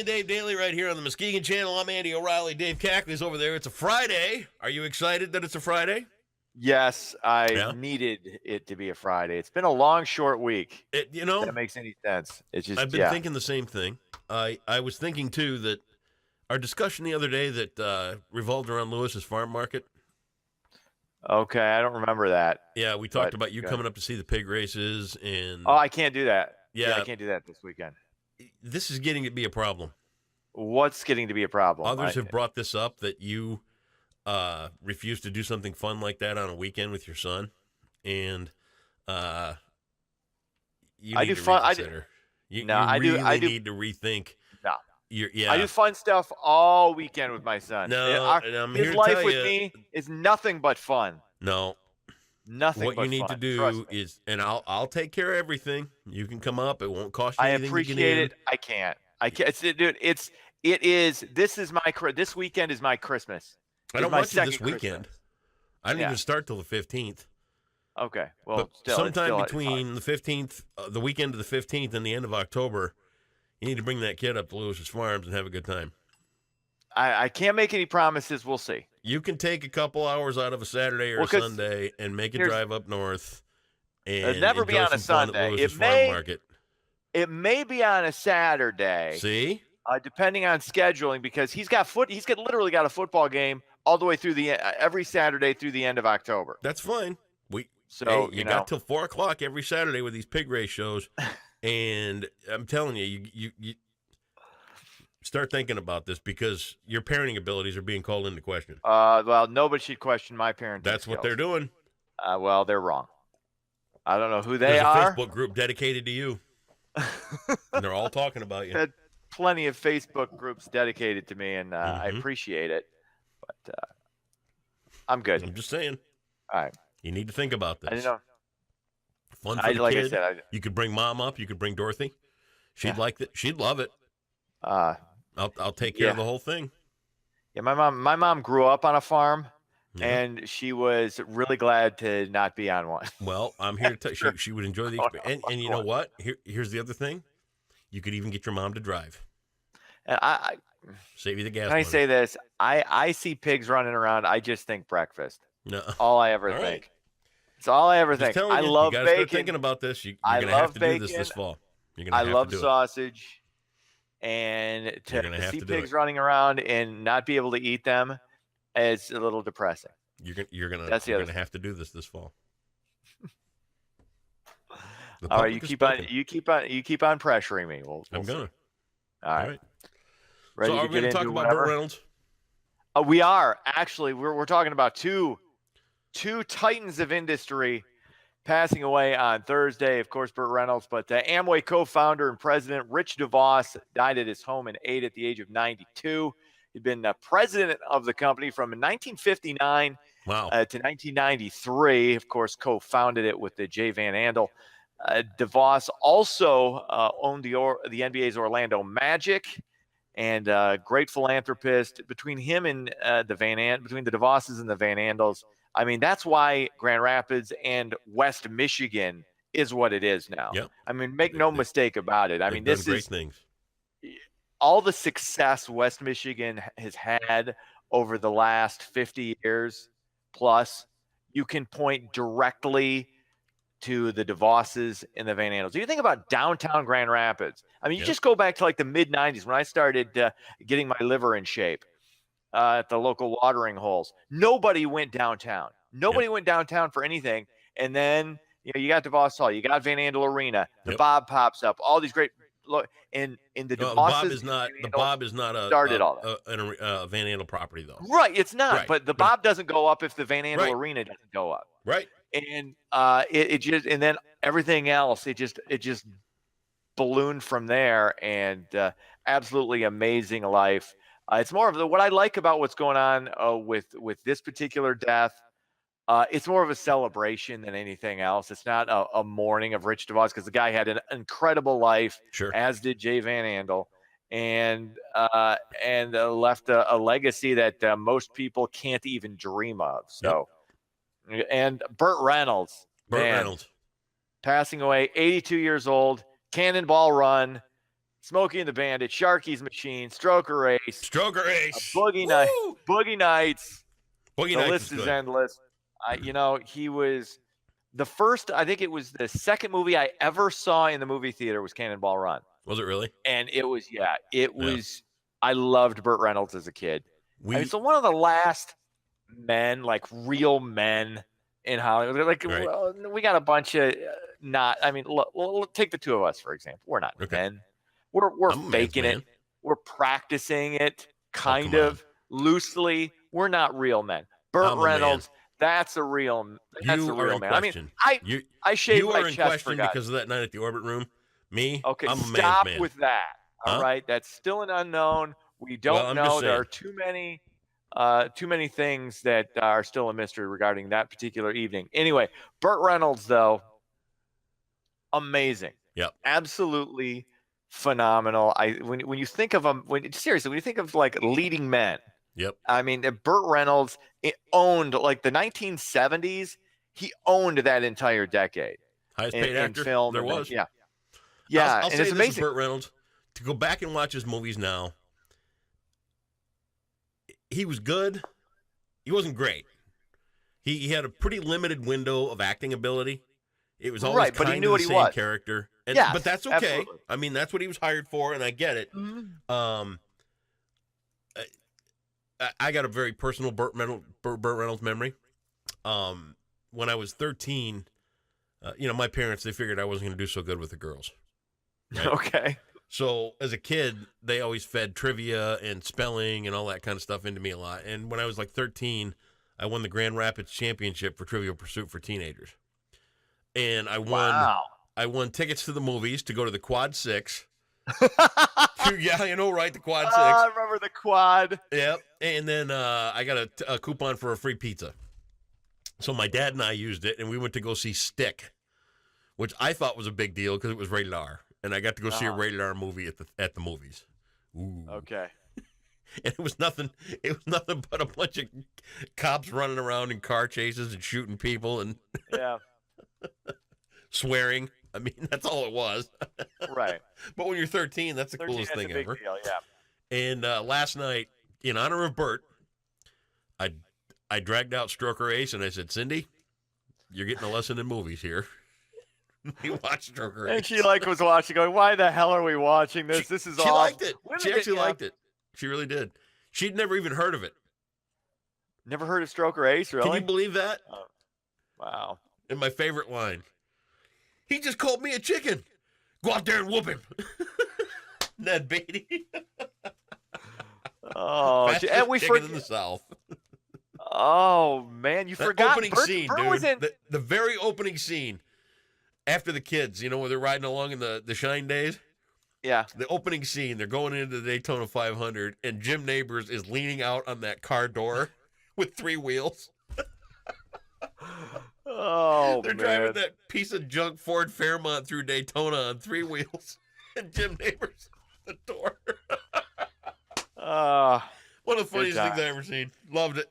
and Dave Daily right here on the Muskegon Channel. I'm Andy O'Reilly. Dave Cackley's over there. It's a Friday. Are you excited that it's a Friday? Yes, I Yeah. needed it to be a Friday. It's been a long, short week. If that makes any sense. It's just I've been thinking the same thing. I was thinking, too, that our discussion the other day that revolved around Lewis's Farm Market. Okay, I don't remember that. Yeah, we talked about you coming up to see the pig races. And I can't do that. Yeah, I can't do that this weekend. This is getting to be a problem. What's getting to be a problem? Others have brought this up, that you refuse to do something fun like that on a weekend with your son, and you need to reconsider. You really need to rethink. No. Yeah. I do fun stuff all weekend with my son. No, his life with me is nothing but fun. No. Nothing what but you need fun. to do is, and I'll take care of everything. You can come up. It won't cost you anything. I appreciate it. I can't. Dude, this weekend is my Christmas. I don't want you this weekend. I didn't even start till the 15th. Okay. Well, but sometime between the 15th, the weekend of the 15th and the end of October, you need to bring that kid up to Lewis's Farms and have a good time. I can't make any promises. We'll see. You can take a couple hours out of a Saturday or a Sunday and make a drive up north. And it'll never be on a Sunday. It may be on a Saturday. See? Depending on scheduling, because he's literally got a football game all the way through every Saturday through the end of October. That's fine. You got till 4:00 every Saturday with these pig race shows, and I'm telling you start thinking about this, because your parenting abilities are being called into question. Well, nobody should question my parenting That's skills. what they're doing. Well, they're wrong. I don't know who they are. There's a Facebook group dedicated to you, and they're all talking about you. Had plenty of Facebook groups dedicated to me, and I appreciate it, but I'm good. I'm just saying. All right. You need to think about this. I didn't know. Fun for the kid. I said, you could bring Mom up. You could bring Dorothy. She'd like that. She'd love it. I'll take care of the whole thing. Yeah, my mom grew up on a farm, and she was really glad to not be on one. Well, I'm here to tell you, she would enjoy the experience. And you know what? Here's the other thing. You could even get your mom to drive. And I save you the gas. Can I say this? I see pigs running around. I just think breakfast. No. All I ever think. It's all I ever think. I love bacon. Start thinking about this. You're going to have to do this fall. You're gonna have I love to do sausage. And to see pigs running around and not be able to eat them is a little depressing. You're going to have to do this fall. All right, you keep on pressuring me. I'm going to. All right. Ready so are we going to talk about Burt Reynolds? We are. Actually, we're talking about two titans of industry passing away on Thursday. Of course, Burt Reynolds, but Amway co-founder and president Rich DeVos died at his home in Ada at the age of 92. He'd been president of the company from 1959 to 1993. Of course, co-founded it with Jay Van Andel. DeVos also owned the NBA's Orlando Magic, and great philanthropist. Between him and between the DeVosses and the Van Andels, I mean, that's why Grand Rapids and West Michigan is what it is now. Yep. I mean, make no mistake about it. I mean, this great is things. All the success West Michigan has had over the last 50 years plus. You can point directly to the DeVosses and the Van Andels. You think about downtown Grand Rapids. I mean, you just go back to like the mid-'90s when I started getting my liver in shape at the local watering holes. Nobody went downtown. Nobody went downtown for anything. And then you got DeVos Hall, you got Van Andel Arena, the Bob pops up, all these great and the DeVosses. The Bob is not a Van Andel property though. Right, it's not. Right. But the Bob doesn't go up if the Van Andel Arena doesn't go up. Right. And it just, and then everything else, it just ballooned from there, and absolutely amazing life. It's more of what I like about what's going on with this particular death. It's more of a celebration than anything else. It's not a mourning of Rich DeVos, because the guy had an incredible life, as did Jay Van Andel, and left a legacy that most people can't even dream of. So. And Burt Reynolds, Reynolds, passing away, 82 years old, Cannonball Run. Smokey and the Bandit, Sharky's Machine, Stroker Ace, Boogie Nights. Boogie The Nights list is good. endless. He was the first. I think it was the second movie I ever saw in the movie theater was Cannonball Run. Was it really? And it was. I loved Burt Reynolds as a kid. So one of the last men, like real men in Hollywood. Like, right. Well, we got a bunch of not. I mean, take the two of us for example. We're not men. We're faking it. We're practicing it, kind of loosely. We're not real men. Burt Reynolds, that's a real man. I mean, I shaved my chest. You are in question because of that night at the Orbit Room. Me? Okay, I'm a stop man's man. with that. All right, that's still an unknown. We don't know. There are too many things that are still a mystery regarding that particular evening. Anyway, Burt Reynolds, though, amazing. Yep. Absolutely phenomenal. When you think of him, when you think of like leading men. Yep. I mean, Burt Reynolds owned like the 1970s. He owned that entire decade. Highest paid actor in film. There was. Yeah. I'll and say it's amazing. Burt Reynolds. To go back and watch his movies now, he was good. He wasn't great. He had a pretty limited window of acting ability. It was always but he knew what the same character. But that's okay. Absolutely. I mean, that's what he was hired for, and I get it. Mm-hmm. I got a very personal Burt Reynolds memory. When I was 13, my parents, they figured I wasn't going to do so good with the girls. Right? Okay. So as a kid, they always fed trivia and spelling and all that kind of stuff into me a lot. And when I was like 13, I won the Grand Rapids Championship for Trivial Pursuit for teenagers. And I won tickets to the movies to go to the Quad 6. Yeah, you know, right? The Quad 6. I remember the Quad. Yep. And then I got a coupon for a free pizza. So my dad and I used it, and we went to go see Stick, which I thought was a big deal because it was rated R. And I got to go see a rated R movie at the movies. Ooh. Okay. And it was nothing but a bunch of cops running around in car chases and shooting people and swearing. I mean, that's all it was. Right. But when you're 13, that's the coolest thing ever. Deal, yeah. And last night, in honor of Burt, I dragged out Stroker Ace and I said, Cindy, you're getting a lesson in movies here. We watched Stroker Ace. And she was watching, going, why the hell are we watching this? This is awesome. She liked it. She actually liked it. She really did. She'd never even heard of it. Never heard of Stroker Ace, really? Can you believe that? Oh, wow. And my favorite line, he just called me a chicken. Go out there and whoop him. Ned Beatty. Oh, and we forgot in the South. Oh man, you forgot opening scene, dude. The very opening scene after the kids, where they're riding along in the Shine Days. Yeah. The opening scene, they're going into the Daytona 500, and Jim Nabors is leaning out on that car door with 3 wheels. Oh, they're driving that piece of junk Ford Fairmont through Daytona on 3 wheels, and Jim Nabors at the door. One of the funniest things I ever seen. Loved it.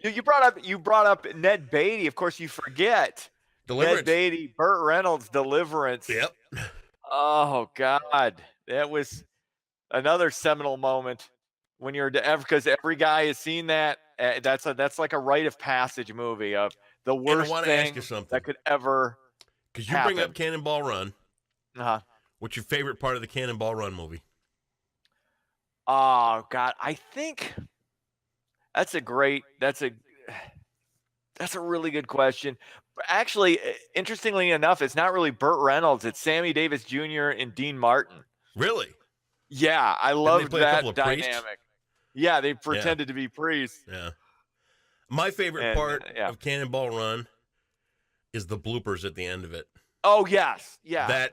You brought up Ned Beatty. Of course, you forget Deliverance. Ned Beatty, Burt Reynolds, Deliverance. Yep. Oh God, that was another seminal moment when because every guy has seen that. That's like a rite of passage movie of the worst thing that could ever. Because you bring up Cannonball Run. What's your favorite part of the Cannonball Run movie? Oh God, I think that's a really good question. Actually, interestingly enough, it's not really Burt Reynolds. It's Sammy Davis Jr. and Dean Martin. Really? Yeah, I loved that dynamic. Priests? Yeah, they pretended to be priests. Yeah. My favorite part of Cannonball Run is the bloopers at the end of it. Oh yes, yeah. That's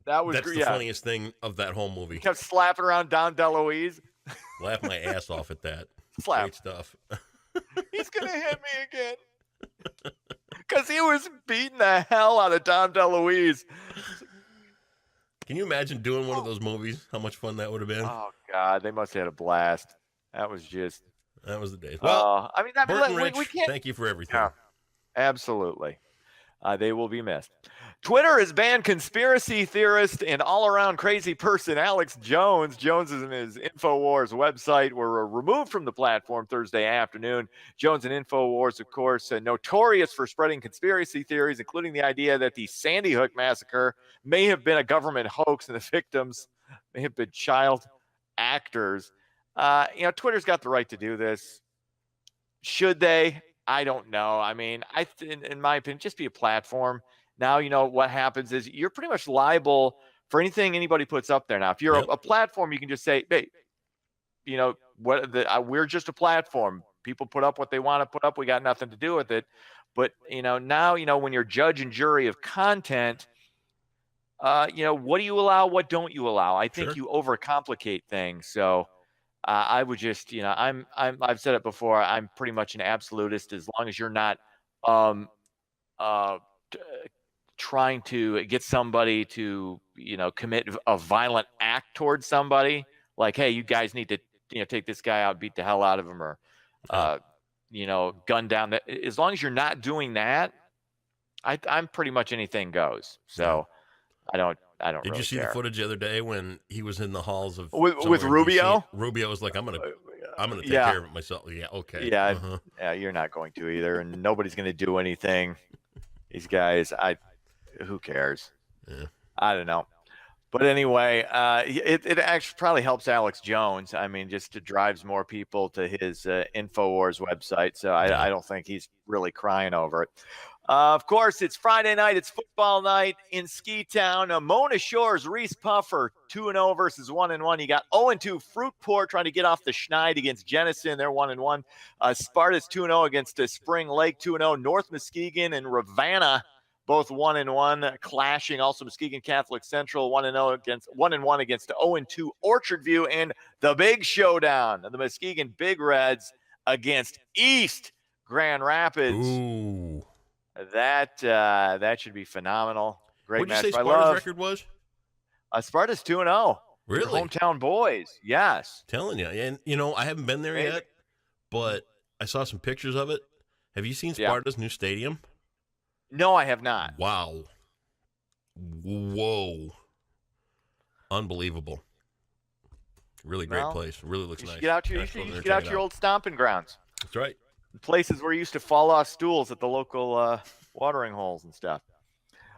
the funniest thing of that whole movie. He kept slapping around Dom DeLuise. Laugh my ass off at that. Slap. Great stuff. He's gonna hit me again. Because he was beating the hell out of Dom DeLuise. Can you imagine doing one of those movies? How much fun that would have been? Oh God, they must have had a blast. That was the days. Well, I mean, Burt and Rich, we can't. Thank you for everything. Yeah, absolutely. They will be missed. Twitter has banned conspiracy theorist and all-around crazy person Alex Jones. Jones and his InfoWars website were removed from the platform Thursday afternoon. Jones and InfoWars, of course, notorious for spreading conspiracy theories, including the idea that the Sandy Hook massacre may have been a government hoax and the victims may have been child actors. Twitter's got the right to do this. Should they? I don't know. I mean, in my opinion, just be a platform. Now, what happens is you're pretty much liable for anything anybody puts up there. Now, if you're a platform, you can just say, hey, we're just a platform. People put up what they want to put up. We got nothing to do with it. But, now, when you're judge and jury of content, what do you allow? What don't you allow? I think you overcomplicate things. So I would just, I've said it before. I'm pretty much an absolutist as long as you're not trying to get somebody to, commit a violent act towards somebody. Like, hey, you guys need to, take this guy out, beat the hell out of him, or, gun down. As long as you're not doing that, I'm pretty much anything goes. So I don't. Did really you see care. The footage the other day when he was in the halls of with Rubio? Rubio was like, I'm gonna take care of it myself. Yeah, okay. Yeah, yeah, you're not going to either, and nobody's going to do anything. These guys, who cares? Yeah. I don't know. But anyway, it actually probably helps Alex Jones. I mean, just it drives more people to his InfoWars website. So I don't think he's really crying over it. Of course, it's Friday night. It's football night in Ski Town. Mona Shore's Reese Puffer, 2-0 versus 1-1. You got 0-2 Fruitport trying to get off the schneid against Jenison. They're 1-1. Sparta's 2-0 against Spring Lake, 2-0. North Muskegon and Ravenna, both 1-1, clashing. Also, Muskegon Catholic Central 1-0 against 1-1 against 0-2 Orchard View, and the big showdown of the Muskegon Big Reds against East Grand Rapids. Ooh. That should be phenomenal. Great match. What did you say Sparta's record was? Sparta's 2-0. Really? Your hometown boys. Yes. Telling you. And, I haven't been there yet, but I saw some pictures of it. Have you seen Sparta's new stadium? No, I have not. Wow. Whoa. Unbelievable. Really great place. Really looks nice. You should get out to your old stomping grounds. That's right. Places where you used to fall off stools at the local watering holes and stuff.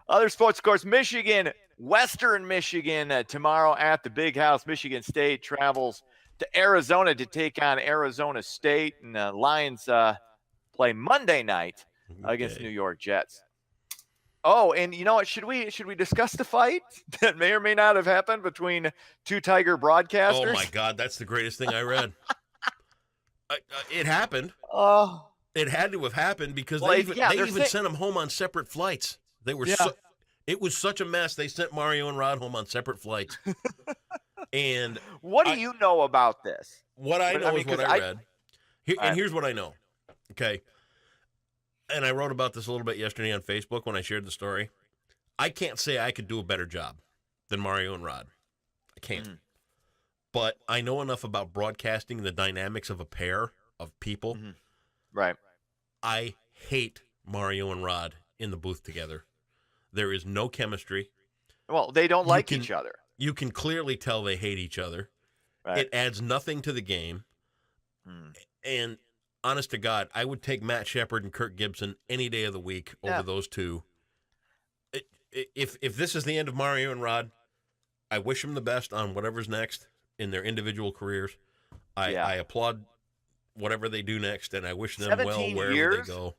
Other sports, of course, Michigan, Western Michigan, tomorrow at the Big House. Michigan State travels to Arizona to take on Arizona State, and Lions play Monday night against New York Jets. Oh, and you know what? Should we discuss the fight that may or may not have happened between two Tiger broadcasters? Oh my God, that's the greatest thing I read. It happened. It had to have happened because they even sent them home on separate flights. They were it was such a mess. They sent Mario and Rod home on separate flights. And what do you know about this? What I know is what I read. Here's what I know. Okay. And I wrote about this a little bit yesterday on Facebook when I shared the story. I can't say I could do a better job than Mario and Rod. I can't. Mm-hmm. But I know enough about broadcasting the dynamics of a pair of people. Mm-hmm. Right. I hate Mario and Rod in the booth together. There is no chemistry. Well, they don't like each other. You can clearly tell they hate each other. Right. It adds nothing to the game. And honest to God, I would take Matt Shepard and Kirk Gibson any day of the week over those two. If this is the end of Mario and Rod, I wish them the best on whatever's next in their individual careers. I applaud whatever they do next, and I wish them well wherever they go.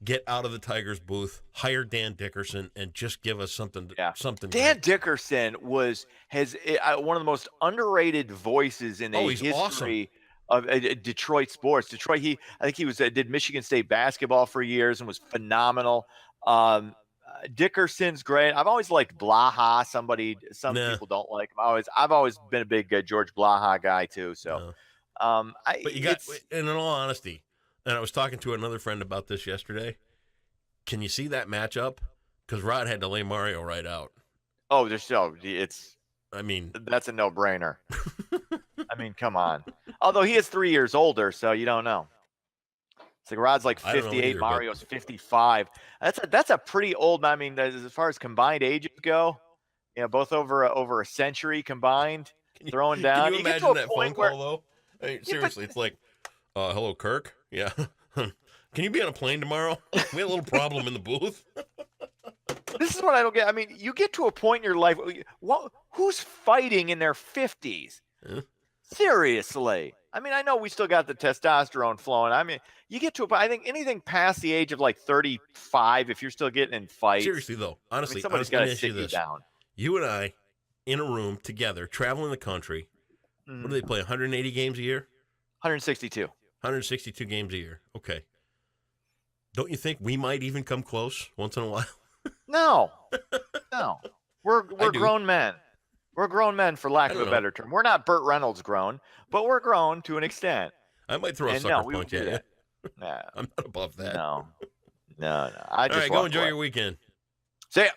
Get out of the Tigers booth, hire Dan Dickerson, and just give us something. Something. Dan Dickerson has one of the most underrated voices in the history awesome. of Detroit sports. Detroit. I think he did Michigan State basketball for years and was phenomenal. Dickerson's great. I've always liked Blaha. Some people don't like him. I've always been a big George Blaha guy too. So, but you got, and in all honesty, and I was talking to another friend about this yesterday. Can you see that matchup? Because Rod had to lay Mario right out. Oh, that's a no-brainer. I mean, come on. Although he is 3 years older, so you don't know. So Rod's like 58, Mario's 55. That's a pretty old. I mean, as far as combined ages go, both over a century combined. Throwing down. Can you imagine that phone call though? I mean, seriously, it's like, hello, Kirk. Yeah. Can you be on a plane tomorrow? We had a little problem in the booth. This is what I don't get. I mean, you get to a point in your life. Who's fighting in their 50s? Huh? Seriously. I mean, I know we still got the testosterone flowing. I mean, you get to I think anything past the age of like 35, if you're still getting in fights. Seriously, though, honestly, somebody's got to sit you down. You and I in a room together, traveling the country. Mm-hmm. What do they play, 180 games a year? 162. 162 games a year. Okay. Don't you think we might even come close once in a while? No. We're grown men. We're grown men, for lack of a better term. We're not Burt Reynolds grown, but we're grown to an extent. I might throw a sucker punch at you. Nah, I'm not above that. No. All right, go enjoy your weekend. See ya.